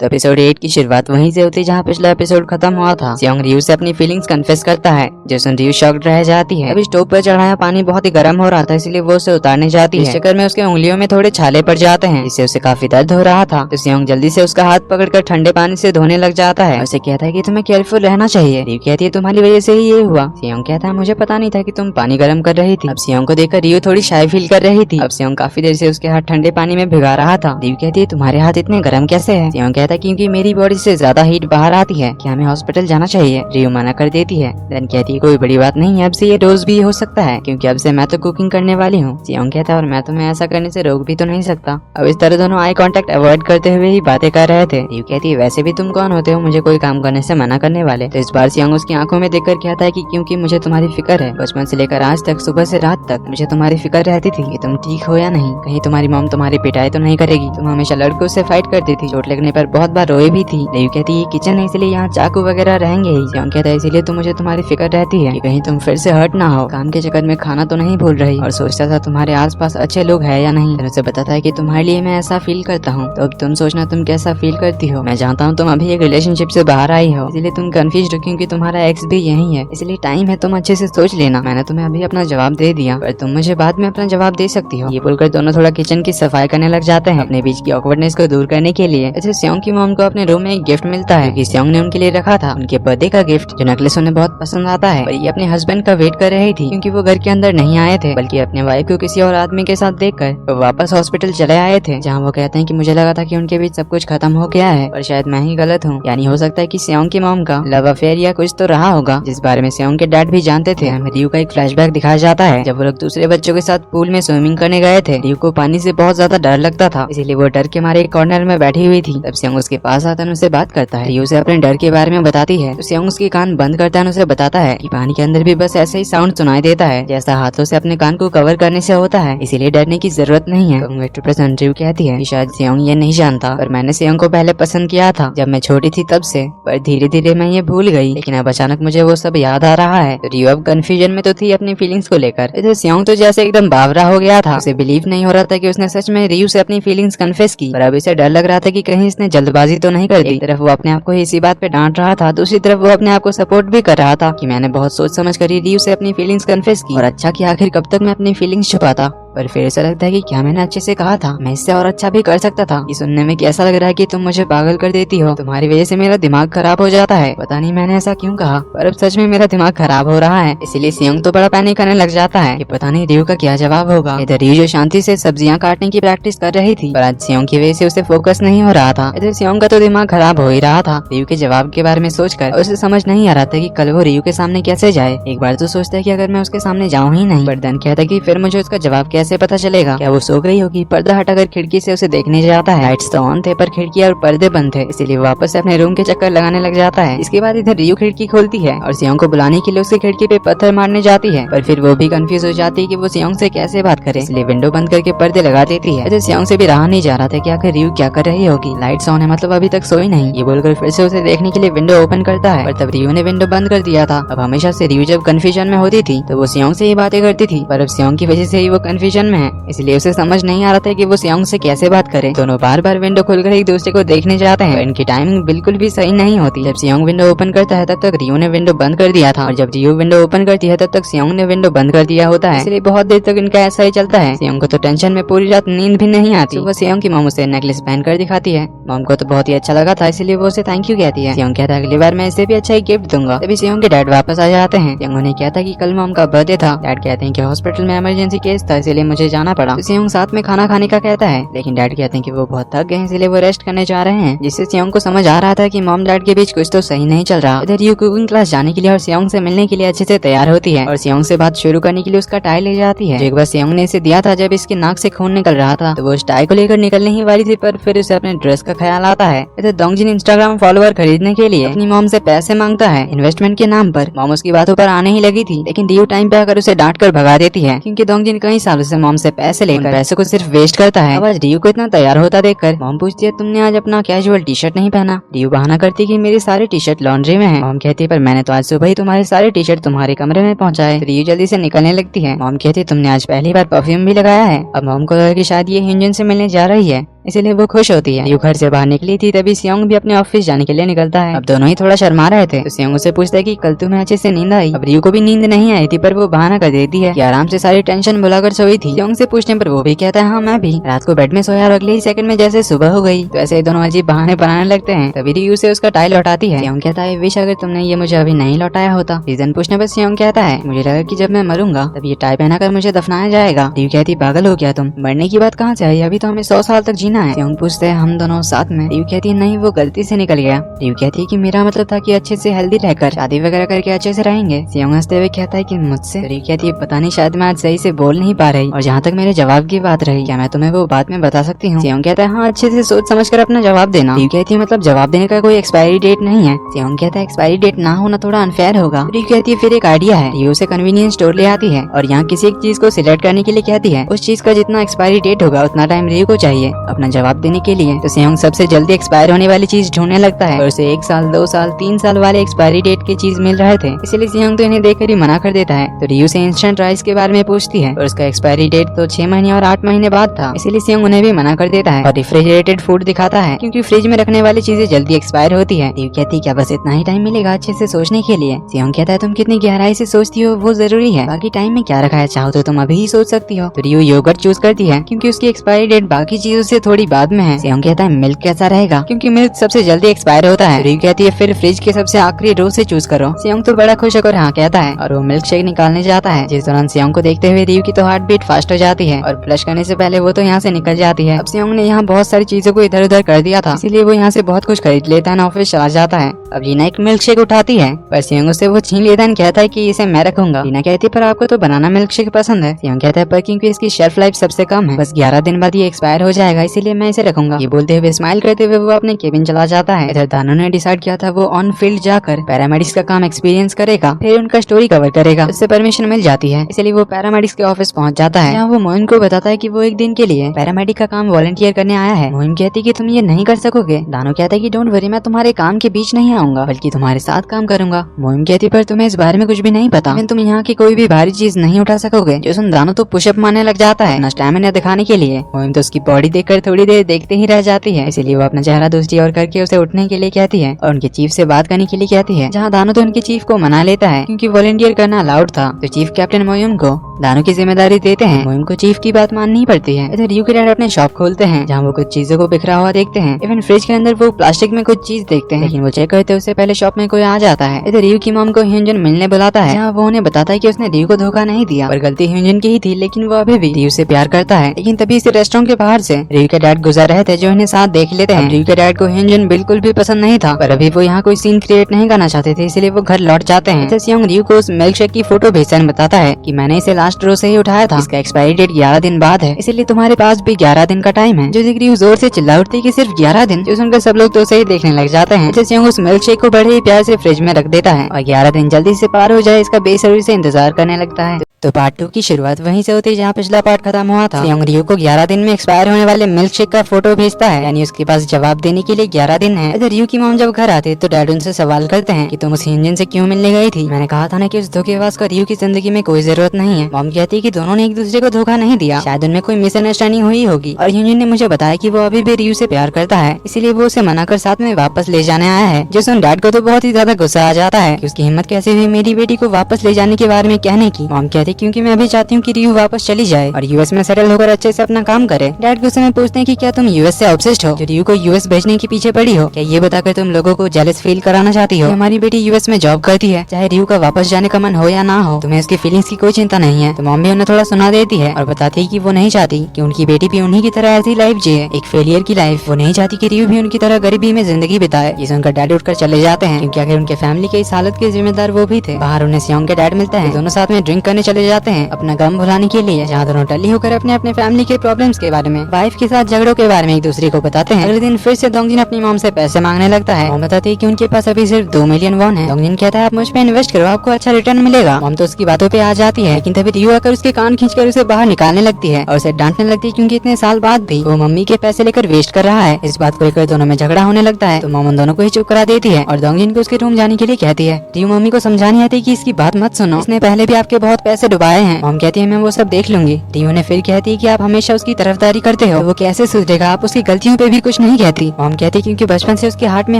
तो एपिसोड 8 की शुरुआत वहीं से होती है जहाँ पिछला एपिसोड खत्म हुआ था। सियोंग रियू से अपनी फीलिंग्स कन्फेस करता है, जो सुन रियू शॉक्ड रह जाती है। अभी स्टोव पर चढ़ाया पानी बहुत ही गर्म हो रहा था, इसलिए वो उसे उतारने जाती है। इस चक्कर में उसके उंगलियों में थोड़े छाले पड़ जाते हैं, जिससे उसे काफी दर्द हो रहा था। तो सियोंग जल्दी से उसका हाथ पकड़कर ठंडे पानी से धोने लग जाता है। उसे कहता है कि तुम्हें केयरफुल रहना चाहिए। रियू कहती है तुम्हारी वजह से ही ये हुआ। सियोंग कहता है मुझे पता नहीं था कि तुम पानी गर्म कर रही थी। अब सियोंग को देखकर रियू थोड़ी शाय फील कर रही थी। अब सियोंग काफी देर से उसके हाथ ठंडे पानी में भिगा रहा था। रियू कहती है तुम्हारे हाथ इतने गर्म कैसे है? सियोंग कहता है क्योंकि मेरी बॉडी से ज्यादा हीट बाहर आती है, क्या हमें हॉस्पिटल जाना चाहिए? रियू मना कर देती है। देन कहती है कोई बड़ी बात नहीं है, अब से ये रोज भी हो सकता है क्योंकि अब से मैं तो कुकिंग करने वाली हूँ। सियोंग कहता है और मैं तुम्हें ऐसा करने से रोक भी तो नहीं सकता। अब इस तरह दोनों आई कांटेक्ट अवॉइड करते हुए ही बातें कर रहे थे। रियू कहती है वैसे भी तुम कौन होते हो मुझे कोई काम करने से मना करने वाले? तो इस बार सियोंग उसकी आंखों में देखकर कहता है कि क्योंकि मुझे तुम्हारी फिक्र है। बचपन से लेकर आज तक सुबह से रात तक मुझे तुम्हारी फिक्र रहती थी कि तुम ठीक हो या नहीं, कहीं तुम्हारी मॉम तुम्हारी पिटाई तो नहीं करेगी। तुम हमेशा लड़कों से फाइट करती थी, चोट लगने पर बहुत बार रोए भी थी। रियू कहती है किचन है इसलिए यहाँ चाकू वगैरह रहेंगे ही। सियोंग कहता है इसीलिए तो मुझे तुम्हारी फिक्र रहती है कि कहीं तुम फिर से हर्ट ना हो। काम के चक्कर में खाना तो नहीं भूल रही और सोचता था तुम्हारे आसपास अच्छे लोग हैं या नहीं। उसे बताता है कि तुम्हारे लिए मैं ऐसा फील करता हूँ, तो अब तुम सोचना तुम कैसा फील करती हो। मैं जानता हूँ तुम अभी एक रिलेशनशिप से बाहर आई हो, इसलिए तुम कंफ्यूज हो क्योंकि तुम्हारा एक्स भी यही है, इसलिए टाइम है तुम अच्छे से सोच लेना। मैंने तुम्हें अभी अपना जवाब दे दिया, पर तुम मुझे बाद में अपना जवाब दे सकती हो। ये बोलकर दोनों थोड़ा किचन की सफाई करने लग जाते हैं अपने बीच की ऑकवर्डनेस को दूर करने के लिए। ऐसे सियोंग की मॉम को अपने रूम में एक गिफ्ट मिलता है कि सियोंग ने उनके लिए रखा था, उनके बर्थडे का गिफ्ट, जो नेकलेस उन्हें बहुत पसंद आता है। पर ये अपने हस्बैंड का वेट कर रही थी क्योंकि वो घर के अंदर नहीं आए थे, बल्कि अपने वाइफ को किसी और आदमी के साथ देखकर वो वापस हॉस्पिटल चले आए थे, जहाँ वो कहते हैं कि मुझे लगा था कि उनके बीच सब कुछ खत्म हो गया है, पर शायद मैं ही गलत हूँ। यानी हो सकता है कि सियोंग की मॉम का लव अफेयर या कुछ तो रहा होगा, जिस बारे में सियोंग के डैड भी जानते थे। हमें रियू का एक फ्लैशबैक दिखाया जाता है जब वो लोग दूसरे बच्चों के साथ पूल में स्विमिंग करने गए थे। रियू को पानी से बहुत ज्यादा डर लगता था, इसीलिए वो डर के मारे एक कॉर्नर में बैठी हुई थी। तब सियोंग उसके पास आता है, उससे बात करता है। रियू से अपने डर के बारे में बताती है तो सियोंग उसके कान बंद करता है, उसे बताता है कि पानी के अंदर भी बस ऐसे ही साउंड सुनाई देता है जैसा हाथों से अपने कान को कवर करने से होता है, इसीलिए डरने की जरूरत नहीं है। रियू कहती है कि शायद सियोंग ये नहीं जानता, पर मैंने सियोंग को पहले पसंद किया था जब मैं छोटी थी तब से, पर धीरे धीरे मैं ये भूल गई, लेकिन अब अचानक मुझे वो सब याद आ रहा है। तो रियू अब कंफ्यूजन में तो थी अपनी फीलिंग्स को लेकर। इधर सियोंग तो जैसे एकदम बावरा हो गया था, उसे बिलीव नहीं हो रहा था कि उसने सच में रियू से अपनी फीलिंग्स कन्फेस की, पर अब इसे डर लग रहा था कि कहीं इसने जल्दबाजी तो नहीं कर दी। एक तरफ वो अपने आप को इसी बात पे डांट रहा था, दूसरी तरफ वो अपने आप को सपोर्ट भी कर रहा था कि मैंने बहुत सोच समझ कर ही रियू से अपनी फीलिंग्स कन्फेस की, और अच्छा कि आखिर कब तक मैं अपनी फीलिंग्स छुपाता। पर फिर ऐसा लगता है कि क्या मैंने अच्छे से कहा था, मैं इससे और अच्छा भी कर सकता था। ये सुनने में कैसा लग रहा है कि तुम मुझे पागल कर देती हो, तुम्हारी वजह से मेरा दिमाग खराब हो जाता है। पता नहीं मैंने ऐसा क्यों कहा, पर अब सच में मेरा दिमाग खराब हो रहा है। इसीलिए सियोंग तो बड़ा पैनिक करने लग जाता है कि पता नहीं रियू का क्या जवाब होगा। इधर रियू जो शांति से सब्जियां काटने की प्रैक्टिस कर रही थी, पर आज सियोंग की वजह से उसे फोकस नहीं हो रहा था। इधर सियोंग का तो दिमाग खराब हो ही रहा था रियू के जवाब के बारे में सोचकर। उसे समझ नहीं आ रहा था कि कल वो रियू के सामने कैसे जाए। एक बार तो सोचता है कि अगर मैं उसके सामने जाऊं ही नहीं, पर देन कहता है कि फिर मुझे उसका जवाब कैसे पता चलेगा, क्या वो सो गई होगी। पर्दा हटाकर खिड़की से उसे देखने जाता है। लाइट्स तो ऑन थे पर खिड़की और पर्दे बंद थे, इसीलिए वापस से अपने रूम के चक्कर लगाने लग जाता है। इसके बाद इधर रियू खिड़की खोलती है और सियोंग को बुलाने के लिए उसकी खिड़की पे पत्थर मारने जाती है, पर फिर वो भी कंफ्यूज हो जाती है कि वो सियोंग से कैसे बात करे, इसलिए विंडो बंद करके पर्दे लगा देती है। इधर सियोंग से भी रहा नहीं जा रहा था कि आखिर रियू क्या कर रही होगी। लाइट्स ऑन है मतलब अभी तक सोई नहीं, ये बोलकर फिर से उसे देखने के लिए विंडो ओपन करता है, पर तब रियू ने विंडो बंद कर दिया था। अब हमेशा से रियू जब कंफ्यूजन में होती थी तो वो सियोंग से ही बातें करती थी, पर अब सियोंग की वजह से ही वो कंफ्यूजन में है, इसलिए उसे समझ नहीं आ रहा था कि वो सियोंग से कैसे बात करे। दोनों बार बार विंडो खोलकर एक दूसरे को देखने जाते हैं, इनकी टाइमिंग बिल्कुल भी सही नहीं होती। जब सियोंग विंडो ओपन करता है तब तक रियू ने विंडो बंद कर दिया था, और जब रियू विंडो ओपन करती है तब तक सियोंग ने विंडो बंद कर दिया होता है, इसलिए बहुत देर तक इनका ऐसा ही चलता है। सियोंग को तो टेंशन में पूरी रात नींद भी नहीं आती। वो सियोंग की मॉम उसे नेकलेस पहन कर दिखाती है। मॉम को तो बहुत ही अच्छा लगा था, इसलिए वो उसे थैंक यू कहती है। सियोंग कहता है अगली बार मैं इसे भी अच्छा ही गिफ्ट दूंगा। तभी सियोंग के डैड वापस आ जाते हैं। सियोंग ने कहता कि कल मॉम का बर्थडे था। डैड कहते हैं कि हॉस्पिटल में इमरजेंसी केस था, इसलिए मुझे जाना पड़ा। सियोंग साथ में खाना खाने का कहता है, लेकिन डैड कहते हैं कि वो बहुत थक गए इसलिए वो रेस्ट करने जा रहे हैं, जिससे सियोंग को समझ आ रहा था कि मॉम डैड के बीच कुछ तो सही नहीं चल रहा। इधर रियू कुकिंग क्लास जाने के लिए और सियोंग से मिलने के लिए अच्छे से तैयार होती है, और सियोंग से बात शुरू करने के लिए उसका टाई ले जाती है, जो एक बार सियोंग ने इसे दिया था जब इसके नाक से खून निकल रहा था। तो वो उस टाई को लेकर निकलने ही वाली थी, पर फिर उसे अपने ड्रेस का ख्याल आता है। इधर दोंगजिन इंस्टाग्राम फॉलोअर खरीदने के लिए अपनी मॉम से पैसे मांगता है इन्वेस्टमेंट के नाम पर। मॉम उसकी बातों पर आने ही लगी थी, लेकिन रियू टाइम पे आकर उसे डांट कर भगा देती है, क्योंकि दोंगजिन कई सालों से मॉम से पैसे लेकर पैसे को सिर्फ वेस्ट करता है। अब आज रियू को इतना तैयार होता देखकर मॉम पूछती है तुमने आज अपना कैजुअल टी शर्ट नहीं पहना। रियू बहाना करती है कि मेरी सारे टी शर्ट लॉन्ड्री में है। मॉम कहती है पर मैंने तो आज सुबह ही तुम्हारे सारे टी शर्ट तुम्हारे कमरे में पहुंचाए। रियू जल्दी से निकलने लगती है। मॉम कहती है तुमने आज पहली बार परफ्यूम भी लगाया है। अब मॉम को लगा कि शायद ये हिंजन से मिलने जा रही है, इसीलिए वो खुश होती है। रियू घर से बाहर निकली थी तभी सियोंग भी अपने ऑफिस जाने के लिए निकलता है। अब दोनों ही थोड़ा शर्मा रहे थे तो सियोंग उसे पूछता है कि कल तुम्हें अच्छे से नींद आई। अब रियू को भी नींद नहीं आई थी पर वो बहाना कर देती है कि आराम से सारी टेंशन भुलाकर सोई थी। सियोंग से पूछने पर वो भी कहता है हाँ मैं भी रात को बेड में सोया और अगले ही सेकंड में जैसे सुबह हो गई। तो ऐसे दोनों अजीब बहाने बनाने लगते हैं। तभी रियू से उसका टाई लौटाती है। सियोंग कहता है विश अगर तुमने ये मुझे अभी नहीं लौटाया होता। रीजन पूछने पर सियोंग कहता है मुझे लगा कि जब मैं मरूंगा तब ये टाई पहनाकर मुझे दफनाया जाएगा। रियू कहती पागल हो गया तुम, मरने की बात कहाँ से आई, अभी तो हमें 100 साल तक जीना है। सियोंग पूछते हैं हम दोनों साथ में। रियू कहती है नहीं वो गलती से निकल गया। रियू कहती है कि मेरा मतलब था कि अच्छे से हेल्दी रहकर शादी वगैरह करके अच्छे से रहेंगे। सियोंग हंसते हुए कहता है कि मुझसे। रियू कहती है पता नहीं शायद मैं आज सही से बोल नहीं पा रही और जहाँ तक मेरे जवाब की बात रही क्या मैं तुम्हें वो बात में बता सकती हूँ। सियोंग कहता है हाँ अच्छे से सोच समझ कर अपना जवाब देना। रियू कहती है मतलब जवाब देने का कोई एक्सपायरी डेट नहीं है। सियोंग कहता है एक्सपायरी डेट ना होना थोड़ा अनफेयर होगा। रियू कहती है फिर एक आइडिया है। रियू से कन्वीनियंस स्टोर ले आती है और यहाँ किसी एक चीज को सिलेक्ट करने के लिए कहती है उस चीज का जितना एक्सपायरी डेट होगा उतना टाइम रियू को चाहिए अपना जवाब देने के लिए। तो सियोंग सबसे जल्दी एक्सपायर होने वाली चीज ढूंढने लगता है और उसे 1 साल 2 साल 3 साल वाले एक्सपायरी डेट की चीज मिल रहे थे, इसलिए सियोंग तो इन्हें देखकर ही मना कर देता है। तो रियू से इंस्टेंट राइस के बारे में पूछती है और उसका एक्सपायरी डेट तो 6 महीने और 8 महीने बाद था, इसलिए सियोंग उन्हें भी मना कर देता है और रेफ्रिजरेटेड फूड दिखाता है क्योंकि फ्रिज में रखने वाली चीजें जल्दी एक्सपायर होती है। रियू कहती है क्या बस इतना ही टाइम मिलेगा अच्छे से सोचने के लिए। सियोंग कहता है तुम कितनी गहराई से सोचती हो वो जरूरी है, बाकी टाइम में क्या रखा है चाहो तो तुम अभी ही सोच सकती हो। तो रियू योगर्ट चूज करती है क्योंकि उसकी एक्सपायरी डेट बाकी चीजों से थोड़ी बाद में है। सियोंग कहता है मिल्क कैसा रहेगा क्योंकि मिल्क सबसे जल्दी एक्सपायर होता है। रियू कहती है फिर फ्रिज के सबसे आखिरी रो से चूज करो। सियोंग तो बड़ा खुश होकर हाँ कहता है और वो मिल्क शेक निकालने जाता है। जिस दौरान सियोंग को देखते हुए रियू की तो हार्ट बीट फास्ट हो जाती है और फ्लश करने से पहले वो तो यहाँ से निकल जाती है। अब सियोंग ने यहाँ बहुत सारी चीजों को इधर उधर कर दिया था, इसीलिए वो यहाँ से बहुत कुछ खरीद लेता है, ऑफिस चला जाता है। अब रीना एक मिल्क शेक उठाती है पर सियोंग उससे वो छीन लेता है, कहता है कि इसे मैं रखूंगा। रीना कहती है पर आपको तो बनाना मिल्क शेक पसंद है। सियोंग कहता है पर क्योंकि इसकी शेल्फ लाइफ सबसे कम है, बस 11 दिन बाद ये एक्सपायर हो जाएगा, इसीलिए मैं इसे रखूंगा। ये बोलते हुए स्माइल करते हुए वो अपने केबिन चला जाता है। इधर दानू ने डिसाइड किया था वो ऑन फील्ड जाकर पैरामेडिक्स का काम एक्सपीरियंस करेगा, फिर उनका स्टोरी कवर करेगा। उससे परमिशन मिल जाती है, इसलिए वो पैरामेडिक्स के ऑफिस पहुंच जाता है। यहाँ वो मोहिम को बताता है कि वो एक दिन के लिए पैरामेडिक का काम वॉलंटियर करने आया है। मोहिम कहती है कि तुम ये नहीं कर सकोगे। दानू कहता है कि डोंट वरी मैं तुम्हारे काम के बीच नहीं आऊंगा बल्कि तुम्हारे साथ काम करूंगा। मोहिम कहती है पर तुम्हें इस बारे में कुछ भी नहीं पता, तुम यहाँ की कोई भी भारी चीज नहीं उठा सकोगे। जो सुन दानू तो पुशअप मारने लग जाता है अपना स्टैमिना दिखाने के लिए। मोहिम तो उसकी बॉडी देखकर थोड़ी देर देखते ही रह जाती है, इसलिए वो अपना चेहरा दूसरी ओर करके उसे उठने के लिए कहती है और उनके चीफ से बात करने के लिए कहती है, जहाँ दानू तो उनके चीफ को मना लेता है क्योंकि वॉलंटियर करना अलाउड था। तो चीफ कैप्टन मोहिम को दानू की जिम्मेदारी देते हैं। मोहिम को चीफ की बात माननी पड़ती है। इधर रियू के डैड अपने शॉप खोलते हैं जहाँ वो कुछ चीजों को बिखरा हुआ देखते हैं। इवन फ्रिज के अंदर वो प्लास्टिक में कुछ चीज देखते हैं, लेकिन वो चेक करते उससे पहले शॉप में कोई आ जाता है। इधर रियू की मॉम को ह्यूंजन मिलने बुलाता है, जहाँ वो उन्हें बताता है कि उसने रियू को धोखा नहीं दिया और गलती ह्यूंजन की ही थी, लेकिन वो अभी भी रियू से प्यार करता है। लेकिन तभी इस रेस्टोरेंट के बाहर से रियू के डैड गुजर रहे थे जो इन्हें साथ देख लेते हैं। रियू के डैड को ह्यूंजन बिल्कुल भी पसंद नहीं था, पर अभी वो यहाँ कोई सीन क्रिएट नहीं करना चाहते थे, इसलिए वो घर लौट जाते हैं। इधर सियोंग रियू को उस मिल्क शेक की फोटो भेजकर बताता है कि मैंने इसे लास्ट रो से ही उठाया था, इसका एक्सपायरी डेट 11 दिन बाद है, इसलिए तुम्हारे पास भी 11 दिन का टाइम है। जो देख रियू जोर से चिल्ला उठती है कि सिर्फ 11 दिन, जो सुनकर सब लोग तो उसे ही देखने लग जाते हैं। इधर सियोंग उस मिल्क शेक को बड़े ही प्यार से फ्रिज में रख देता है और 11 दिन जल्दी से पार हो जाए इसका बेसब्री से इंतजार करने लगता है। तो पार्ट 2 की शुरुआत वहीं से होती है जहाँ पिछला पार्ट खत्म हुआ था। सियोंग रियू को 11 दिन में एक्सपायर होने वाले मिल्क शेक का फोटो भेजता है, यानी उसके पास जवाब देने के लिए 11 दिन है। इधर रियू की मॉम जब घर आते तो डैड उनसे सवाल करते हैं कि तुम उस ह्यूंजन से क्यों मिलने गई थी। मैंने कहा था ना कि उस धोखेबाज को रियू की जिंदगी में कोई जरूरत नहीं है। मॉम कहती है कि दोनों ने एक दूसरे को धोखा नहीं दिया, शायद उनमें कोई मिसअंडरस्टैंडिंग हुई होगी और ह्यूंजन ने मुझे बताया कि वो अभी भी रियू से प्यार करता है, इसीलिए वो उसे मनाकर साथ में वापस ले जाने आया है। जो सुन डैड को तो बहुत ही ज्यादा गुस्सा आ जाता है कि उसकी हिम्मत कैसे हुई मेरी बेटी को वापस ले जाने के बारे में कहने की। मॉम कहती है क्योंकि मैं अभी चाहती हूँ कि रियू वापस चली जाए और यूएस में सेटल होकर अच्छे से अपना काम करे। डैड गुस्से में पूछते हैं कि क्या तुम यूएस से ऑब्सेस्ड हो, जो रियू को यूएस भेजने के पीछे पड़ी हो? क्या ये बताकर तुम लोगों को जेलस फील कराना चाहती हो? हमारी बेटी यूएस में जॉब करती है, चाहे रियू का वापस जाने का मन हो या ना हो, तुम्हें उसकी फीलिंग्स की कोई चिंता नहीं है। तो मॉम भी उन्हें थोड़ा सुना देती है और बताती है कि वो नहीं चाहती कि उनकी बेटी भी उन्हीं की तरह ऐसी लाइफ जिए, एक फेलियर की लाइफ। वो नहीं चाहती कि रियू भी उनकी तरह गरीबी में जिंदगी बिताए। ये सुनकर डैड उठकर चले जाते हैं क्योंकि आखिर उनके फैमिली के इस हालत के जिम्मेदार वो भी थे। बाहर उन्हें सियोंग के डैड मिलते हैं, दोनों साथ में ड्रिंक करने चले चले जाते हैं अपना गम भुलाने के लिए, जहाँ दोनों टली होकर अपने अपने फैमिली के प्रॉब्लम्स के बारे में, वाइफ के साथ झगड़ों के बारे में एक दूसरे को बताते हैं। अगले दिन फिर से दोंगजिन अपनी मॉम से पैसे मांगने लगता है। मॉम बताती है कि उनके पास अभी सिर्फ 2 मिलियन वॉन है। दोंगजिन कहता है आप मुझ पे इन्वेस्ट करो, आपको अच्छा रिटर्न मिलेगा। मॉम तो उसकी बातों पे आ जाती है, लेकिन तभी रियू आकर उसके कान खींचकर उसे बाहर निकालने लगती है और उसे डांटने लगती है क्योंकि इतने साल बाद भी वो मम्मी के पैसे लेकर वेस्ट कर रहा है। इस बात को लेकर दोनों में झगड़ा होने लगता है, तो मॉम उन दोनों को ही चुप करा देती है और दोंगजिन को उसके रूम जाने के लिए कहती है। रियू मम्मी को समझाने आती है कि इसकी बात मत सुनो, इसने पहले भी आपके बहुत पैसे डुबाए हैं। मॉम कहती है मैं वो सब देख लूंगी। रियू ने फिर कहती है कि आप हमेशा उसकी तरफदारी करते हो, तो वो कैसे सुधरेगा, आप उसकी गलतियों पे भी कुछ नहीं कहती। मॉम कहती है क्योंकि बचपन से उसके हार्ट में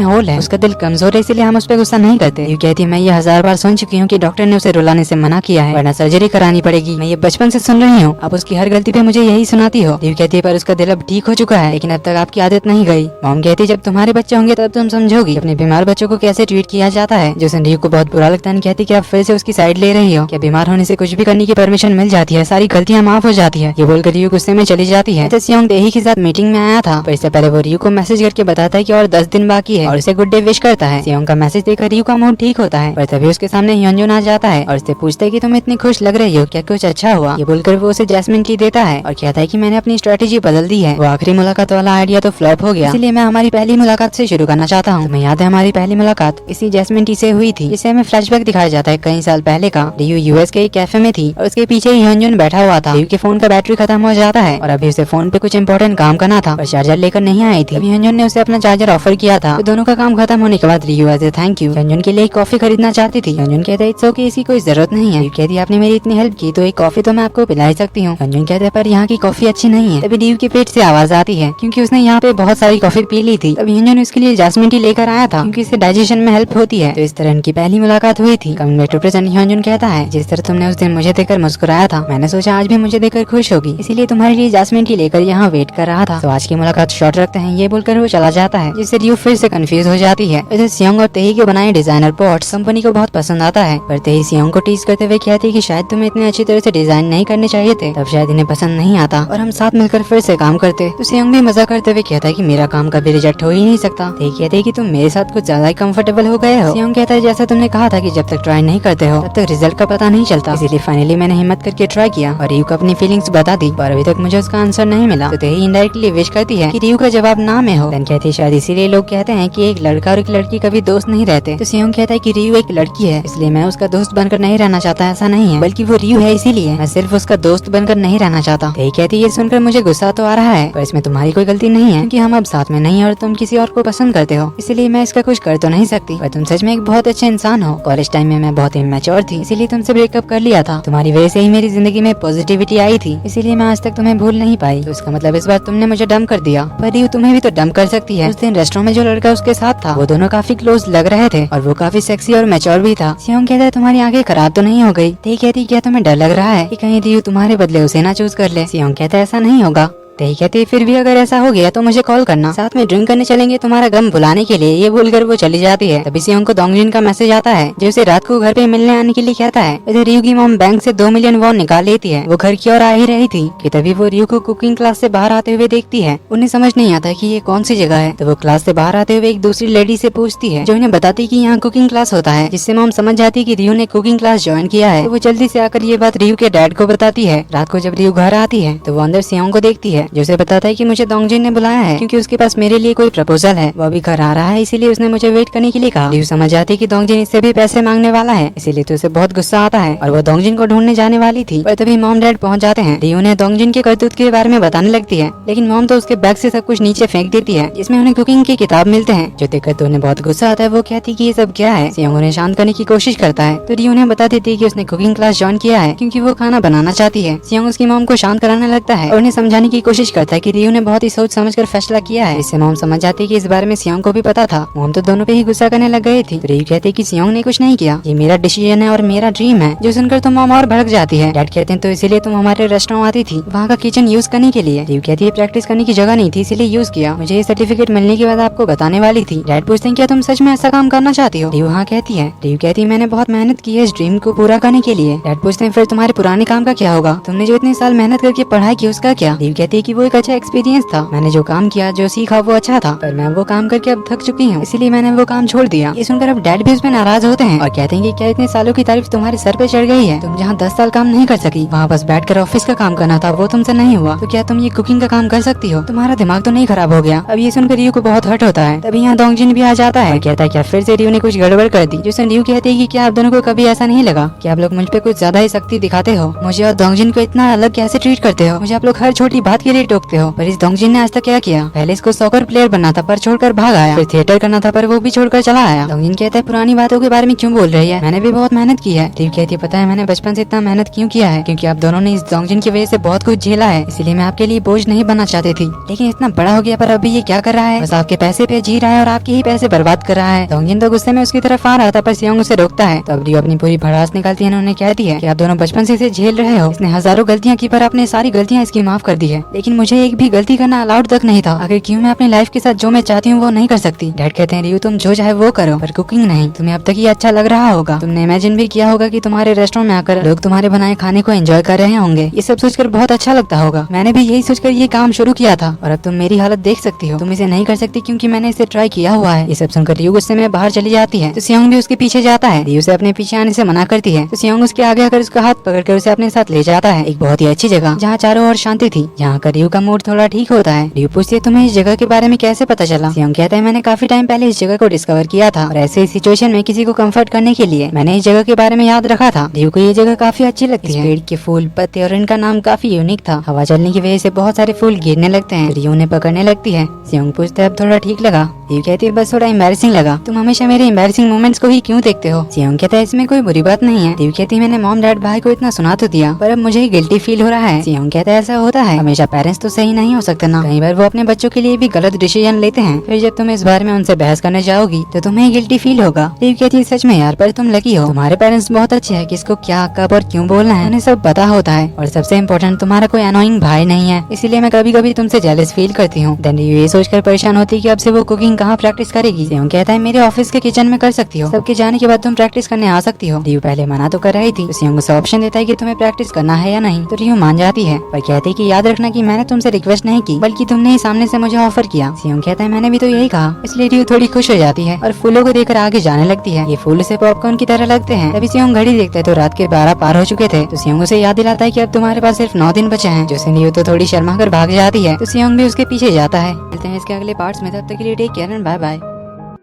होल है, उसका दिल कमजोर है, इसलिए हम उस पर गुस्सा नहीं करते। रियू कहती है मैं ये 1000 बार सुन चुकी हूँ कि डॉक्टर ने उसे रुलाने से मना किया है वरना सर्जरी करानी पड़ेगी। मैं ये बचपन से सुन रही हूँ, आप उसकी हर गलती पे मुझे यही सुनाती हो। रियू कहती है पर उसका दिल अब ठीक हो चुका है, लेकिन अब तक आपकी आदत नहीं गई। मॉम कहती है जब तुम्हारे बच्चे होंगे तब तुम समझोगी अपने बीमार बच्चों को कैसे ट्रीट किया जाता है। जिससे रियू को बहुत बुरा लगता है, कहती कि आप फिर से उसकी साइड ले रही हो, क्या बीमार होने से कुछ भी करने की परमिशन मिल जाती है, सारी गलतियाँ माफ हो जाती है। ये बोलकर रियू गुस्से में चली जाती है। सियोंग तेही के साथ मीटिंग में आया था, पर इससे पहले वो रियू को मैसेज करके बताता है कि और 10 दिन बाकी है और उसे गुड डे विश करता है। सियोंग का मैसेज देखकर रियू का मूड ठीक होता है, पर तभी उसके सामने ह्योंजून आ जाता है और उससे पूछता है कि तुम इतनी खुश लग रही हो, क्या कुछ अच्छा हुआ। ये बोलकर वो उसे जैस्मिन टी देता है और कहता है कि मैंने अपनी स्ट्रेटेजी बदल दी है। वो आखिरी मुलाकात वाला आइडिया तो फ्लॉप हो गया, इसलिए मैं हमारी पहली मुलाकात से शुरू करना चाहता हूँ। तुम्हें याद है हमारी पहली मुलाकात इसी जैस्मिन टी से हुई थी। इसे हमें फ्लैशबैक दिखाया जाता है कई साल पहले का। रियू यूएस के एक कैफे में थी और उसके पीछे ही ह्योंजून बैठा हुआ था। रियू के फोन का बैटरी खत्म हो जाता है और अभी उसे फोन पे कुछ इंपॉर्टेंट काम करना था, पर चार्जर लेकर नहीं आई थी। ह्योंजून ने उसे अपना चार्जर ऑफर किया था, तो दोनों का काम खत्म होने के बाद रियू एज ए थैंक यू ह्योंजून के लिए एक कॉफी खरीदना चाहती थी। ह्योंजून कहता है इट्स ओके, इसकी कोई जरूरत नहीं है। रियू कहती है आपने मेरी इतनी हेल्प की तो एक कॉफी तो मैं आपको पिला ही सकती हूँ। ह्योंजून कहता है पर यहाँ की कॉफी अच्छी नहीं है। तभी रियू के पेट से आवाज आती है क्योंकि उसने यहाँ पे बहुत सारी कॉफी पी ली थी। तब ह्योंजून उसके लिए जैस्मिन टी लेकर आया था क्योंकि इससे डाइजेशन में हेल्प होती है। तो इस तरह इनकी पहली मुलाकात हुई थी। कमिंग बैक टू प्रेजेंट, ह्योंजून कहता है जिस तरह तुमने उस दिन मुझे देखकर मुस्कुराया था, मैंने सोचा आज भी मुझे देखकर खुश होगी, इसीलिए तुम्हारे लिए जैस्मिन टी लेकर यहाँ वेट कर रहा था। तो आज की मुलाकात शॉर्ट रखते हैं, ये बोलकर वो चला जाता है, जिससे रियू फिर से कंफ्यूज हो जाती है। इधर सियोंग और तेही के बनाए डिजाइनर पॉट्स कंपनी को बहुत पसंद आता है, पर तेही सियोंग को टीज करते हुए कहती है कि शायद तुम्हें इतने अच्छी तरह से डिजाइन नहीं करने चाहिए थे, तब शायद इन्हें पसंद नहीं आता और हम साथ मिलकर फिर से काम करते। तो सियोंग भी मजा करते हुए कहता है कि मेरा काम कभी रिजेक्ट हो ही नहीं सकता। तेही कहते हैं कि तुम मेरे साथ कुछ ज्यादा ही कंफर्टेबल हो गए हो। सियोंग कहता है जैसा तुमने कहा था कि जब तक ट्राई नहीं करते हो तब तक रिजल्ट का पता नहीं चलता, इसीलिए फाइनली मैंने हिम्मत करके ट्राई किया और रियू को अपनी फीलिंग्स बता दी, पर अभी तक मुझे उसका आंसर नहीं मिला। तो तेही इनडायरेक्टली विश करती है कि रियू का जवाब ना में हो। देन कहती है शायद इसीलिए लोग कहते हैं कि एक लड़का और एक लड़की कभी दोस्त नहीं रहते। तो सियोंग कहता है कि रियू एक लड़की है, इसलिए मैं उसका दोस्त बनकर नहीं रहना चाहता, ऐसा नहीं है, बल्कि वो रियू है इसीलिए मैं सिर्फ उसका दोस्त बनकर नहीं रहना चाहता। तेही कहती है ये सुनकर मुझे गुस्सा तो आ रहा है, पर इसमें तुम्हारी कोई गलती नहीं है क्योंकि हम अब साथ में नहीं और तुम किसी और को पसंद करते हो, इसलिए मैं इसका कुछ कर तो नहीं सकती। पर तुम सच में एक बहुत अच्छे इंसान हो। कॉलेज टाइम में मैं बहुत इमैच्योर थी, इसीलिए तुमसे ब्रेकअप कर लिया था। तुम्हारी वजह से ही मेरी जिंदगी में पॉजिटिविटी आई थी, इसीलिए मैं आज तक तुम्हें भूल नहीं पाई। तो इसका मतलब इस बार तुमने मुझे डंप कर दिया, पर रियू तुम्हें भी तो डंप कर सकती है। उस दिन रेस्टोरेंट में जो लड़का उसके साथ था वो दोनों काफी क्लोज लग रहे थे और वो काफी सेक्सी और मैच्योर भी था। सियोंग कहता है तुम्हारी आंखें खराब तो नहीं हो गई। तेही कहती क्या तुम्हें डर लग रहा है कि कहीं रियू तुम्हारे बदले उसे ना चूज कर ले। सियोंग कहता है ऐसा नहीं होगा। तेही कहती फिर भी अगर ऐसा हो गया तो मुझे कॉल करना, साथ में ड्रिंक करने चलेंगे तुम्हारा गम भुलाने के लिए। ये बोलकर वो चली जाती है। तभी सियोंग को दोंगजिन का मैसेज आता है जो उसे रात को घर पे मिलने आने के लिए कहता है। इधर रियू की मॉम बैंक से 2 मिलियन वॉन निकाल लेती है। वो घर की ओर आ ही रही थी कि तभी वो रियू को कुकिंग क्लास से बाहर आते हुए देखती है। उन्हें समझ नहीं आता कि ये कौन सी जगह है, तो वो क्लास से बाहर आते हुए एक दूसरी लेडी से पूछती है जो इन्हें बताती कि यहाँ कुकिंग क्लास होता है, जिससे मॉम समझ जाती है कि रियू ने कुकिंग क्लास ज्वाइन किया है। तो वो जल्दी से आकर ये बात रियू के डैड को बताती है। रात को जब रियू घर आती है तो वो अंदर सियोंग को देखती है जो उसे बताता है कि मुझे दोंगजिन ने बुलाया है क्योंकि उसके पास मेरे लिए कोई प्रपोजल है। वो अभी घर आ रहा है, इसीलिए उसने मुझे वेट करने के लिए कहा। रियू समझ जाती है कि दोंगजिन इससे भी पैसे मांगने वाला है, इसीलिए तो उसे बहुत गुस्सा आता है और वो दोंगजिन को ढूंढने जाने वाली थी, पर तभी मॉम डैड पहुंच जाते हैं। रियू ने दोंगजिन के करतूत के बारे में बताने लगती है, लेकिन मॉम तो उसके बैग से सब कुछ नीचे फेंक देती है जिसमें उन्हें कुकिंग की किताब मिलते हैं, जो देखकर तो उन्हें बहुत गुस्सा आता है। वो कहती कि ये सब क्या है। सियोंग उन्हें शांत करने की कोशिश करता है, तो रियू उन्हें बता देती है कि उसने कुकिंग क्लास ज्वाइन किया है क्योंकि वो खाना बनाना चाहती है। सियोंग उसकी मॉम को शांत कराने लगता है और उन्हें समझाने की कोशिश करता है कि रियू ने बहुत ही सोच समझ कर फैसला किया है। इससे मॉम समझ जाती है कि इस बारे में सियोंग को भी पता था। मॉम तो दोनों पे ही गुस्सा करने लग गई थी। रियू कहती है कि सियोंग ने कुछ नहीं किया, ये मेरा डिसीजन है और मेरा ड्रीम है, जो सुनकर तो मॉम और भड़क जाती है। डैड कहते हैं तो इसीलिए तुम हमारे रेस्टोरेंट आती थी वहाँ का किचन यूज करने के लिए। रियू कहती है प्रैक्टिस करने की जगह नहीं थी इसीलिए यूज किया, मुझे ये सर्टिफिकेट मिलने के बाद आपको बताने वाली थी। डैड पूछते हैं क्या तुम सच में ऐसा काम करना चाहती हो। रियू हाँ कहती है। रियू कहती है मैंने बहुत मेहनत की है इस ड्रीम को पूरा करने के लिए। डैड पूछते हैं फिर तुम्हारे पुराने काम का क्या होगा, तुमने जो इतने साल मेहनत करके पढ़ाई की उसका क्या। रियू कहती है क्योंकि वो एक अच्छा एक्सपीरियंस था। मैंने जो काम किया, जो सीखा वो अच्छा था, पर मैं वो काम करके अब थक चुकी हूँ, इसीलिए मैंने वो काम छोड़ दिया। ये सुनकर अब डैड भी उसमें नाराज होते हैं और कहते हैं कि क्या इतने सालों की तारीफ तुम्हारे सर पे चढ़ गई है? तुम जहाँ 10 साल काम नहीं कर सकी, वहाँ बस बैठकर ऑफिस का काम करना था, वो तुमसे नहीं हुआ, तो क्या तुम ये कुकिंग का काम कर सकती हो? तुम्हारा दिमाग तो नहीं खराब हो गया? अब ये सुनकर रियू को बहुत हर्ट होता है। तभी यहाँ डोंगजिन भी आ जाता है और कहता है क्या फिर से रियू ने कुछ गड़बड़ कर दी। जिससे रियू कहती है कि क्या आप दोनों को कभी ऐसा नहीं लगा कि आप लोग मुझ पे कुछ ज्यादा ही सख्ती दिखाते हो? मुझे और डोंगजिन को इतना अलग कैसे ट्रीट करते हो? मुझे आप लोग हर छोटी बात के लिए टोकते हो। पर इस डोंगजिन ने आज तक क्या किया? पहले इसको सॉकर प्लेयर बनना था पर छोड़कर भाग आया, फिर थिएटर करना था पर वो भी छोड़कर चला आया। डोंगजिन कहता है पुरानी बातों के बारे में क्यों बोल रही है? मैंने भी बहुत मेहनत की है। रियू कहती है पता है मैंने बचपन से इतना मेहनत क्यों किया है? क्योंकि आप दोनों ने इस डोंगजिन की वजह से बहुत कुछ झेला है, इसीलिए मैं आपके लिए बोझ नहीं बनना चाहती थी। लेकिन इतना बड़ा हो गया पर अभी ये क्या कर रहा है? बस आपके पैसे पे जी रहा है और आपके ही पैसे बर्बाद कर रहा है। डोंगजिन तो गुस्से में उसकी तरफ आ रहा था पर सियोंग उसे रोकता है। तब रियू अपनी पूरी भड़ास निकालती है। उन्होंने कहती है कि आप दोनों बचपन से इसे झेल रहे हो। इसने हजारों गलतियां की पर आपने सारी गलतियां इसकी माफ कर दी है, लेकिन मुझे एक भी गलती करना अलाउड तक नहीं था। आखिर क्यों मैं अपनी लाइफ के साथ जो मैं चाहती हूँ वो नहीं कर सकती? डैड कहते हैं रियू तुम जो चाहे वो करो पर कुकिंग नहीं। तुम्हें अब तक ये अच्छा लग रहा होगा, तुमने इमेजिन भी किया होगा कि तुम्हारे रेस्टोरेंट में आकर लोग तुम्हारे बनाए खाने को एंजॉय कर रहे होंगे। ये सब सोचकर बहुत अच्छा लगता होगा। मैंने भी यही सोचकर ये काम शुरू किया था और अब तुम मेरी हालत देख सकती हो। तुम इसे नहीं कर सकती क्योंकि मैंने इसे ट्राई किया हुआ है। ये सब सुनकर रियू गुस्से में बाहर चली जाती है तो सियोंग भी उसके पीछे जाता है। रियू से अपने पीछे आने से मना करती है तो सियोंग उसके आगे आकर उसका हाथ पकड़कर उसे अपने साथ ले जाता है एक बहुत ही अच्छी जगह जहाँ चारों ओर शांति थी। यहाँ कर रियू का मूड थोड़ा ठीक होता है। रियू पूछती है तुम्हें इस जगह के बारे में कैसे पता चला? सियोंग कहता है मैंने काफी टाइम पहले इस जगह को डिस्कवर किया था और ऐसे सिचुएशन में किसी को कंफर्ट करने के लिए मैंने इस जगह के बारे में याद रखा था। रियू को ये जगह काफी अच्छी लगती है। पेड़ के फूल, पत्ते और इनका नाम काफी यूनिक था। हवा चलने की वजह से बहुत सारे फूल गिरने लगते हैं। रियू उन्हें पकड़ने लगती है। सियोंग पूछता है अब थोड़ा ठीक लगा? रियू कहती है बस थोड़ा एम्बैरेसिंग लगा। तुम हमेशा मेरे एम्बैरेसिंग मोमेंट्स को ही क्यों देखते हो? सियोंग कहता है इसमें कोई बुरी बात नहीं है। रियू कहती है मैंने मॉम डैड भाई को इतना सुना तो दिया पर अब मुझे गिल्टी फील हो रहा है। सियोंग कहता है ऐसा होता है, हमेशा पेरेंट्स तो सही नहीं हो सकते ना, कई बार वो अपने बच्चों के लिए भी गलत डिसीजन लेते हैं। फिर जब तुम इस बारे में उनसे बहस करने जाओगी तो तुम्हें गिल्टी फील होगा। रियू कहती है सच में यार पर तुम लकी हो, तुम्हारे पेरेंट्स बहुत अच्छे हैं। किसको क्या कब और क्यों बोलना है उन्हें सब पता होता है और सबसे इम्पोर्टेंट तुम्हारा कोई अनोइंग भाई नहीं है, इसीलिए मैं कभी कभी तुमसे जेलस फील करती हूँ। देन रियू ये सोचकर परेशान होती है कि अब से वो कुकिंग कहाँ प्रैक्टिस करेगी। सियोंग कहता है मेरे ऑफिस के किचन में कर सकती हो, सबके जाने के बाद तुम प्रैक्टिस करने आ सकती हो। रियू पहले मना तो कर रही थी तो सियोंग उसे ऑप्शन देता है कि तुम्हें प्रैक्टिस करना है या नहीं, तो रियू मान जाती है पर कहती है कि याद रखना कि मैंने तुमसे रिक्वेस्ट नहीं की बल्कि तुमने ही सामने से मुझे ऑफर किया। सियोंग कहता है मैंने भी तो यही कहा। इसलिए रियू थोड़ी खुश हो जाती है और फूलों को देखकर आगे जाने लगती है। ये फूल उसे पॉपकॉर्न की तरह लगते हैं। तभी सियोंग घड़ी देखता है तो रात के 12 पार हो चुके थे। तो सियोंग उसे याद दिलाता है कि अब तुम्हारे पास सिर्फ 9 दिन बचे हैं। जिससे रियू तो थोड़ी शर्मा कर भाग जाती है तो सियोंग भी उसके पीछे जाता है। मिलते हैं इसके अगले पार्ट्स में, तब तक के लिए take care and bye bye.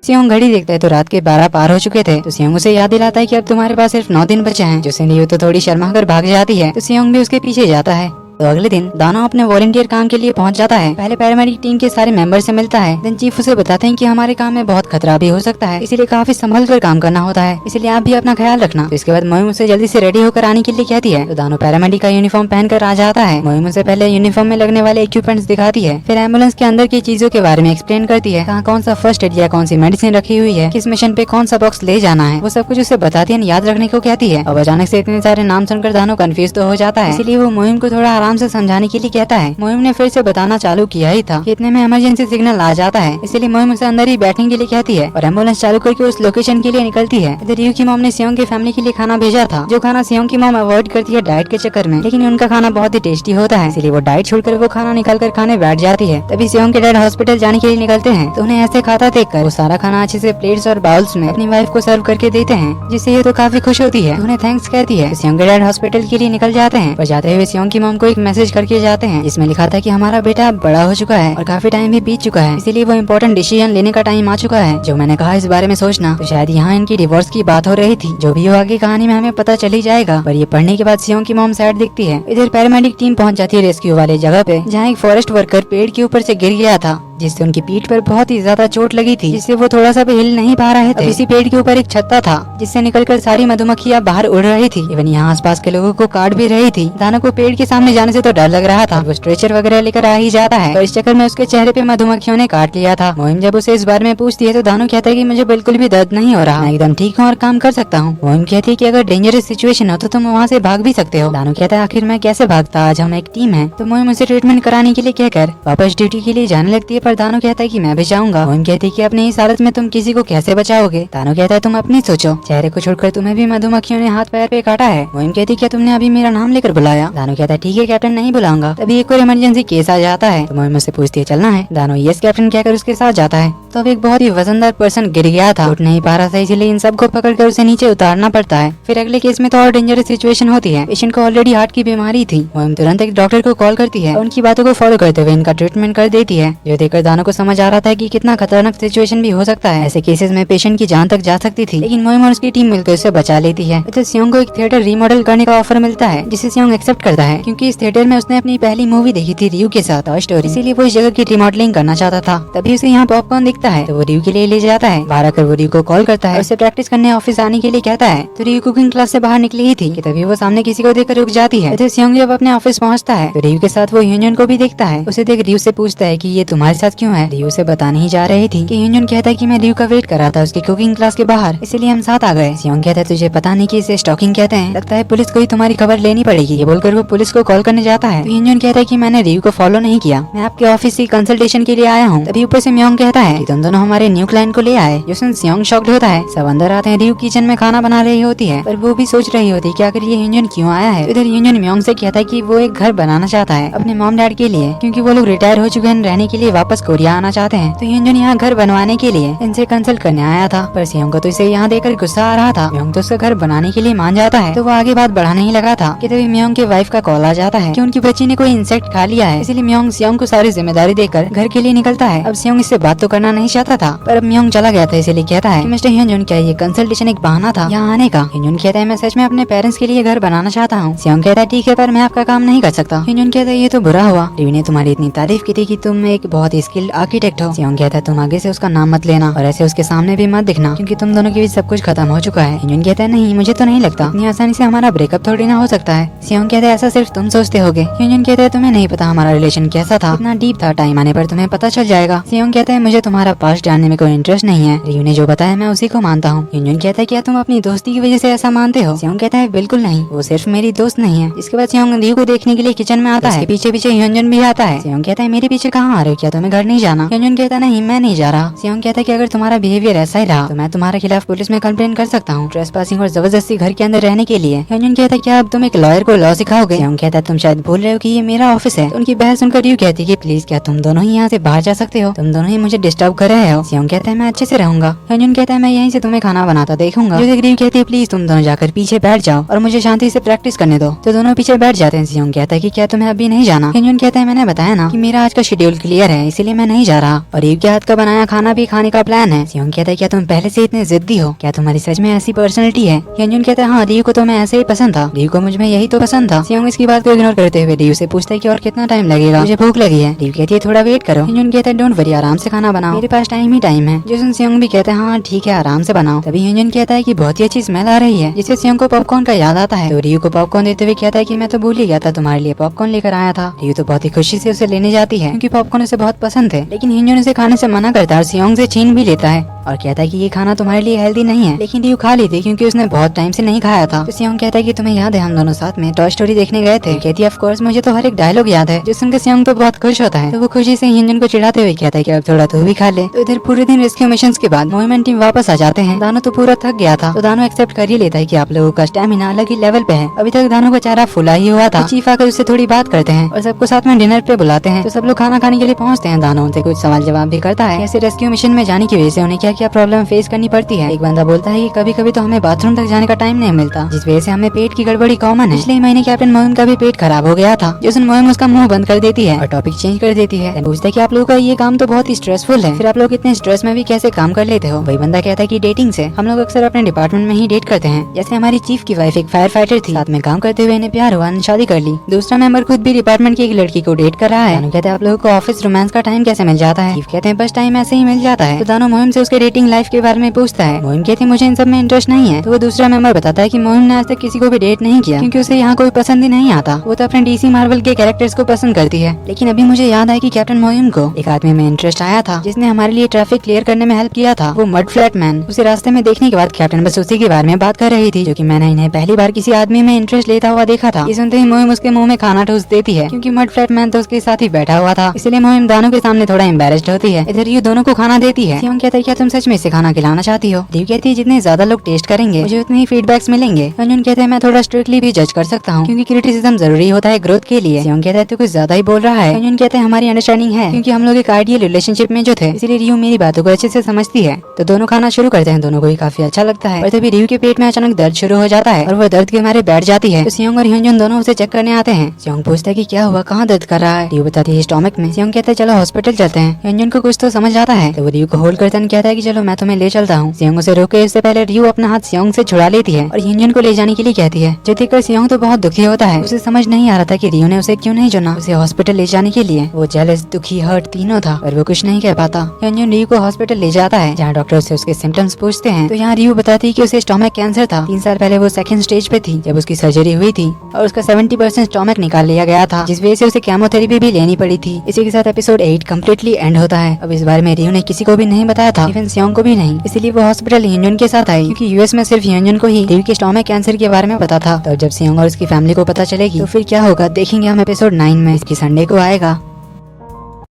Seong घड़ी देखता है तो रात के 12 पार हो चुके थे। तो सियोंग उसे याद दिलाता है कि अब तुम्हारे पास सिर्फ 9 दिन बचे हैं। जिससे रियू तो थोड़ी शर्मा कर भाग जाती है तो सियोंग भी उसके पीछे जाता है। तो अगले दिन दानो अपने वॉलंटियर काम के लिए पहुंच जाता है। पहले पैरामेडिक टीम के सारे मेंबर से मिलता है। देन चीफ उसे बताते हैं कि हमारे काम में बहुत खतरा भी हो सकता है, इसीलिए काफी संभल कर काम करना होता है, इसलिए आप भी अपना ख्याल रखना। तो इसके बाद मोहिम उसे जल्दी से रेडी होकर आने के लिए कहती है। तो दानो पैरामेडिक का यूनिफॉर्म पहनकर आ जाता है। मोहिम उसे पहले यूनिफॉर्म में लगने वाले इक्विपमेंट्स दिखाती है, फिर एम्बुलेंस के अंदर की चीजों के बारे में एक्सप्लेन करती है, कहाँ कौन सा फर्स्ट एड या कौन सी मेडिसिन रखी हुई है, किस मिशन पे कौन सा बॉक्स ले जाना है, वो सब कुछ उसे बताती है, याद रखने को कहती है। अब अचानक से इतने सारे नाम सुनकर दानो कंफ्यूज तो हो जाता है, इसलिए वो मोहिम को थोड़ा आराम से समझाने के लिए कहता है। मोहिम ने फिर से बताना चालू किया ही था कि इतने में इमरजेंसी सिग्नल आ जाता है, इसलिए मोहिम उसे अंदर ही बैठने के लिए कहती है और एम्बुलेंस चालू करके उस लोकेशन के लिए निकलती है। इधर रियू की मॉम ने सियोंग की फैमिली के लिए खाना भेजा था, जो खाना सियोंग की मॉम अवॉइड करती है डाइट के चक्कर में, लेकिन उनका खाना बहुत ही टेस्टी होता है, इसलिए वो डाइट छोड़कर वो खाना निकाल कर खाने बैठ जाती है। तभी सियोंग के डैड हॉस्पिटल जाने के लिए निकलते हैं, तो उन्हें ऐसे खाता देखकर वो सारा खाना अच्छे से प्लेट्स और बाउल्स में अपनी वाइफ को सर्व करके देते हैं, जिससे ये तो काफी खुश होती है, उन्हें थैंक्स कहती है। सियोंग के डैड हॉस्पिटल के लिए निकल जाते हैं, पर जाते हुए सियोंग की मॉम को एक मैसेज करके जाते हैं, जिसमें लिखा था कि हमारा बेटा बड़ा हो चुका है और काफी टाइम भी बीत चुका है, इसीलिए वो इम्पोर्टेंट डिसीजन लेने का टाइम आ चुका है। जो मैंने कहा इस बारे में सोचना, तो शायद यहाँ इनकी डिवोर्स की बात हो रही थी, जो भी हो आगे कहानी में हमें पता चल ही जाएगा। पर ये पढ़ने के बाद सियोंग की मॉम सैड दिखती है। इधर पैरामेडिक टीम पहुंच जाती है रेस्क्यू वाले जगह पे, जहाँ एक फॉरेस्ट वर्कर पेड़ के ऊपर से गिर गया था, जिससे उनकी पीठ पर बहुत ही ज्यादा चोट लगी थी, जिससे वो थोड़ा सा भी हिल नहीं पा रहे थे। इसी पेड़ के ऊपर एक छत्ता था, जिससे निकलकर सारी मधुमक्खियां बाहर उड़ रही थी। इवन यहाँ आसपास के लोगों को काट भी रही थी। दानो को पेड़ के सामने जाने से तो डर लग रहा था, वो स्ट्रेचर वगैरह लेकर आ ही जाता है, तो इस चक्कर में उसके चेहरे पे मधुमक्खियों ने काट लिया था। मोहिम जब उसे इस बारे में पूछती है, तो दानो कहता है कि मुझे बिल्कुल भी दर्द नहीं हो रहा, मैं एकदम ठीक हूँ और काम कर सकता हूँ। मोहिम कहती है कि अगर डेंजरस सिचुएशन हो तो तुम वहाँ से भाग भी सकते हो। दानो कहता है आखिर मैं कैसे भागता, आज हम एक टीम है। तो मोहिम उसे ट्रीटमेंट कराने के लिए कहकर वापस ड्यूटी के लिए जाने लगती है, पर दानो कहता है कि मैं भी जाऊंगा। मोहिम कहती है कि अपनी इस हालत में तुम किसी को कैसे बचाओगे। दानो कहता है तुम अपनी सोचो, चेहरे को छोड़कर तुम्हें भी मधुमक्खियों ने हाथ पैर पे काटा है। मोहिम कहती है क्या तुमने अभी मेरा नाम लेकर बुलाया। दानो कहता है ठीक है कैप्टन, नहीं बुलाऊंगा। तभी एक और इमरजेंसी केस आ जाता है तो मोहिम मुझसे पूछती है चलना है। दानो यस कैप्टन कहकर उसके साथ जाता है। तो अब एक बहुत ही वजनदार पर्सन गिर गया था, उठ नहीं पा रहा था, इसलिए इन सबको पकड़कर उसे नीचे उतारना पड़ता है। फिर अगले केस में तो और डेंजरस सिचुएशन होती है। पेशेंट को ऑलरेडी हार्ट की बीमारी थी। मोहिम तुरंत एक डॉक्टर को कॉल करती है और उनकी बातों को फॉलो करते हुए इनका ट्रीटमेंट कर देती है, जो देखकर दानो को समझ आ रहा था कि कितना खतरनाक सिचुएशन भी हो सकता है। ऐसे केसेस में पेशेंट की जान तक जा सकती थी, लेकिन मोहिम और उसकी टीम मिलकर उसे बचा लेती है। तो सियोंग को एक थिएटर रीमॉडल करने का ऑफर मिलता है, जिसे सियोंग एक्सेप्ट करता है क्योंकि इस थिएटर में उसने अपनी पहली मूवी देखी थी रियू के साथ टॉय स्टोरी, इसीलिए वो इस जगह की रिमॉडलिंग करना चाहता था। तभी उसे यहाँ पॉपकॉर्न दिखता है तो वो रियू के लिए ले जाता है। बाहर आकर वो रियू को कॉल करता है, उसे प्रैक्टिस करने ऑफिस आने के लिए कहता है। तो रियू कुकिंग क्लास से बाहर निकली ही थी कि तभी वो सामने किसी को देखकर रुक जाती है। तो सियोंग जब अपने ऑफिस पहुंचता है तो रियू के साथ वो ह्यूंजन को भी देखता है। उसे देख रियू से पूछता है कि ये तुम्हारे साथ क्यों है। रियू से बताने ही जा रही थी कि ह्यूंजन कहता है कि मैं रियू का वेट कर रहा था उसकी कुकिंग क्लास के बाहर, इसलिए हम साथ आ गए। सियोंग कहता है तुझे पता नहीं कि इसे स्टॉकिंग कहते हैं, लगता है पुलिस को ही तुम्हारी खबर लेनी पड़ेगी। ये बोलकर वो पुलिस को कॉल करने जाता है। तो ह्यूंजन कहता है कि मैंने रियू को फॉलो नहीं किया, मैं आपके ऑफिस से कंसल्टेशन के लिए आया हूँ। तभी ऊपर से म्योंग कहता है कि तुम दोनों हमारे न्यू क्लाइंट को ले आए। जो सुन सियोंग शॉक्ड होता है। सब अंदर आते हैं। रियू किचन में खाना बना रही होती है, पर वो भी सोच रही होती है कि आखिर ये ह्यूंजन क्यों आया है। इधर ह्यूंजन म्योंग से कहता है कि वो एक घर बनाना चाहता है अपने मॉम डैड के लिए, क्योंकि वो लोग रिटायर हो चुके हैं, रहने के लिए वापस कोरिया आना चाहते हैं। तो ह्यूंजन यहाँ घर बनवाने के लिए इनसे कंसल्ट करने आया था, पर सियोंग को तो इसे यहाँ देखकर गुस्सा आ रहा था। म्योंग तो उसका घर बनाने के लिए मान जाता है, तो वो आगे बात बढ़ाने ही लगा था कि तभी म्योंग के वाइफ का कॉल आ जाता है कि उनकी बच्ची ने कोई इंसेक्ट खा लिया है। इसलिए म्योंग सियोंग को सारी जिम्मेदारी देकर घर के लिए निकलता है। अब सियोंग इससे बात तो करना नहीं चाहता था, पर अब म्योंग चला गया था, इसलिए कहता है कि मिस्टर ह्यूंजन क्या ये कंसल्टेशन एक बहाना था यहाँ आने का। ह्यूंजन कहता है मैं सच में अपने पेरेंट्स के लिए घर बनाना चाहता हूँ। सियोंग कहता है ठीक है, पर मैं आपका काम नहीं कर सकता। ह्यूंजन कहता है ये तो बुरा हुआ, रियू ने तुम्हारी इतनी तारीफ की थी कि तुम एक बहुत ही स्किल्ड आर्किटेक्ट हो। सियोंग कहता है तुम आगे से उसका नाम मत लेना और ऐसे उसके सामने भी मत दिखना, क्योंकि तुम दोनों के बीच सब कुछ खत्म हो चुका है। ह्यूंजन कहता है नहीं, मुझे तो नहीं लगता इतनी आसानी से हमारा ब्रेकअप थोड़ी ना हो सकता है। सियोंग कहता है ऐसा सिर्फ तुम सोचते होगे। ह्यूंजन कहता है तुम्हें नहीं पता हमारा रिलेशन कैसा था, इतना डीप था, टाइम आने पर तुम्हें पता चल जाएगा। सियोंग कहता है मुझे तुम्हारा पास्ट जानने में कोई इंटरेस्ट नहीं है, रियू ने जो बताया मैं उसी को मानता हूँ। ह्यूंजन कहता है क्या तुम अपनी दोस्ती की वजह से ऐसा मानते हो। सियोंग कहता है बिल्कुल नहीं, वो सिर्फ मेरी दोस्त नहीं है। इसके बाद सियोंग रियू को देखने के लिए किचन में आता है, पीछे पीछे ह्यूंजन भी आता है। सियोंग कहता है मेरे पीछे कहाँ आ रहे हो, क्या तुम्हें घर नहीं जाना। ह्यूंजन कहता है नहीं मैं नहीं जा रहा। सियोंग कहता है कि अगर तुम्हारा बिहेवियर ऐसा ही रहा तो मैं तुम्हारे खिलाफ पुलिस में कंप्लेन कर सकता हूँ, ट्रेसपासिंग और जबरदस्ती घर के अंदर रहने के लिए। ह्यूंजन कहता है क्या अब तुम एक लॉयर को लॉ सिखाओगे। सियोंग कहता है तुम शायद भूल रहे हो कि ये मेरा ऑफिस है। उनकी बहस सुनकर रियू कहती है कि प्लीज क्या तुम दोनों ही यहाँ से बाहर जा सकते हो, तुम दोनों ही मुझे डिस्टर्ब कर रहे हो। सियोंग कहता है मैं अच्छे से रहूंगा। ह्यूंजन कहता है मैं यहीं से तुम्हें खाना बनाता देखूंगा। रियू कहती है प्लीज तुम दोनों जाकर पीछे बैठ जाओ और मुझे शांति से प्रैक्टिस करने दो। तो दोनों पीछे बैठ जाते हैं। सियोंग कहता है कि क्या तुम्हें अभी नहीं जाना। ह्यूंजन कहता है मैंने बताया ना कि मेरा आज का शेड्यूल क्लियर है, इसीलिए मैं नहीं जा रहा और रियू के हाथ का बनाया खाना भी खाने का प्लान है। सियोंग कहता है क्या तुम पहले से इतने जिद्दी हो, क्या तुम्हारी सच में ऐसी पर्सनैलिटी है। ह्यूंजन कहता है हाँ, रियू को तो मैं ऐसे ही पसंद था, रियू को मुझ में यही तो पसंद था। सियोंग इसकी बात को इग्नोर करते हुए रियू से पूछता है कि और कितना टाइम लगेगा, मुझे भूख लगी है। रियू कहती है थोड़ा वेट करो। ह्यूंजन कहता है डोंट वरी, आराम से खाना बनाओ, मेरे पास टाइम ही टाइम है। जो सुन सियोंग भी कहता है हाँ ठीक है आराम से बनाओ। तभी ह्यूंजन कहता है कि बहुत ही अच्छी स्मेल आ रही है, जिससे सियोंग को पॉपकॉर्न का याद आता है। तो रियू को पॉपकॉर्न देते हुए कहता है कि मैं तो भूल ही गया था तुम्हारे लिए पॉपकॉर्न लेकर आया था। रियू तो बहुत ही खुशी से उसे लेने जाती है क्योंकि पॉपकॉर्न उसे बहुत पसंद है, लेकिन ह्यूंजन उसे खाने से मना करता है और सियोंग से छीन भी लेता है और कहता है कि ये खाना तुम्हारे लिए हेल्दी नहीं है। लेकिन रियू खा लेती क्योंकि उसने बहुत टाइम से नहीं खाया था। तो सियोंग कहता है कि तुम्हें याद है हम दोनों साथ में टॉय स्टोरी देखने गए थे। कहती है ऑफ कोर्स मुझे तो हर एक डायलॉग याद है। जो सुनकर सियोंग तो बहुत खुश होता है, तो वो खुशी से ह्यूंजन को चिढ़ाते हुए कहता है कि अब थोड़ा तू भी खा ले। तो इधर पूरे दिन रेस्क्यू मिशन के बाद मूवमेंट टीम वापस आ जाते हैं। दानो तो पूरा थक गया था, तो दानो एक्सेप्ट कर ही लेता है कि आप लोगों का स्टैमिना अलग ही लेवल पे है। अभी तक दानो का चेहरा फुला ही हुआ था। चीफ आकर उससे थोड़ी बात करते हैं और सबको साथ में डिनर पे बुलाते हैं। तो सब लोग खाना खाने के लिए पहुंचते हैं। दानो उनसे कुछ सवाल जवाब भी करता है, ऐसे रेस्क्यू मिशन में जाने की वजह से उन्हें क्या क्या प्रॉब्लम फेस करनी पड़ती है। एक बंदा बोलता है कि कभी कभी तो हमें बाथरूम तक जाने का टाइम नहीं मिलता, जिस वजह से हमें पेट की गड़बड़ी कॉमन है। पिछले महीने कैप्टन मोहिम का भी पेट खराब हो गया था। जिस दिन मोहिम उसका मुंह बंद कर देती है और टॉपिक चेंज कर देती है। पूछता है कि आप लोगों का ये काम तो बहुत ही स्ट्रेसफुल है, फिर आप लोग इतने स्ट्रेस में भी कैसे काम कर लेते हो। वही बंदा कहता है कि डेटिंग से हम लोग अक्सर अपने डिपार्टमेंट में ही डेट करते हैं। जैसे हमारी चीफ की वाइफ एक फायर फाइटर थी, साथ में काम करते हुए इन्हें प्यार हुआ, शादी कर ली। दूसरा मेंबर खुद भी डिपार्टमेंट की एक लड़की को डेट कर रहा है। कहते हैं आप लोगों को ऑफिस रोमांस का टाइम कैसे मिल जाता है। चीफ कहते हैं बस टाइम ऐसे ही मिल जाता है। तो दानो मोहिम से उसके डेटिंग लाइफ के बारे में पूछता है। मोहिम कहते हैं मुझे इन सब में इंटरेस्ट नहीं है। तो वो दूसरा मेंबर बताता है कि मोहिम ने आज तक किसी को भी डेट नहीं किया क्योंकि उसे यहाँ कोई पसंद ही नहीं आता। वो तो अपने डीसी मार्वल के कैरेक्टर्स को पसंद करती है। लेकिन अभी मुझे याद है कि कैप्टन मोहिम को एक आदमी में इंटरेस्ट आया था जिसने हमारे लिए ट्रैफिक क्लियर करने में हेल्प किया था, वो मड फ्लैट मैन। उसे रास्ते में देखने के बाद कैप्टन बस उसी के बारे में बात कर रही थी, जो कि मैंने इन्हें पहली बार किसी आदमी में इंटरेस्ट लेता हुआ देखा था। ये सुनते ही मोहिम उसके मुंह में खाना ठूस देती है क्योंकि मड फ्लैट मैन तो उसके साथ ही बैठा हुआ था। इसलिए मोहिम दानो के सामने थोड़ा एम्बेरेस्ड होती है। इधर रियू दोनों को खाना देती है। सियोंग कहता है क्या तुम सच में इसे खाना खिलाना चाहती हो? रियू कहती है जितने ज्यादा लोग टेस्ट करेंगे मुझे उतने ही फीडबैक्स मिलेंगे। योंजन कहते हैं मैं थोड़ा स्ट्रिक्टली भी जज कर सकता हूँ क्योंकि क्रिटिसिज्म जरूरी होता है ग्रोथ के लिए। सियोंग कहता है तू कुछ ज्यादा ही बोल रहा है। योंजन कहते हैं हमारी अंडरस्टैंडिंग है क्योंकि हम लोग एक आइडियल रिलेशनशिप में जो थे, इसलिए रियू मेरी बातों को अच्छे से समझती है। तो दोनों खाना शुरू करते हैं। दोनों को ही काफी अच्छा लगता है और तभी रियू के पेट में अचानक दर्द शुरू हो जाता है और वो दर्द के मारे बैठ जाती है। तो सियोंग और योंजन दोनों उसे चेक करने आते हैं। सियोंग पूछता है कि क्या हुआ, कहाँ दर्द कर रहा है? रियू बताती है स्टोमक में। सियोंग कहता है चलो हॉस्पिटल चलते हैं। योंजन को कुछ तो समझ आता है तो वो रियू को होल्ड करता है, कहता है कि चलो मैं तुम्हें ले चलता हूँ। सियोंग उसे रोके इससे पहले रियू अपना हाथ सियोंग से छुड़ा लेती है और योंजन को ले जाने के लिए कहती है। जो देखकर सियोंग तो बहुत दुखी होता है। उसे समझ नहीं आ रहा था कि रियू ने उसे क्यों नहीं चुना उसे हॉस्पिटल ले जाने के लिए। वो जेलस, दुखी, हर्ट तीनों था पर वो कुछ नहीं कह पाता। योंजन रियू को हॉस्पिटल ले जाता है जहाँ डॉक्टर से उसके सिम्टम्स पूछते हैं। तो यहाँ रियू बताती है कि उसे स्टोमक कैंसर था। 3 साल पहले वो सेकंड स्टेज पे थी जब उसकी सर्जरी हुई थी और उसका 70% स्टोमक निकाल लिया गया था, जिस वजह से उसे केमोथेरेपी भी लेनी पड़ी थी। इसी के साथ एपिसोड 8 कम्प्लीटली एंड होता है। अब इस बारे में रियू ने किसी को भी नहीं बताया था, इवन सियोंग को भी नहीं। इसलिए वो हॉस्पिटल योंजन के साथ आई क्योंकि यूएस में सिर्फ योंजन को ही रियू के स्टोमक कैंसर के बारे में पता था। तो जब सियोंग और उसकी फैमिली को पता चलेगी तो फिर क्या होगा देखेंगे हम एपिसोड 9 में। इसकी संडे को आएगा।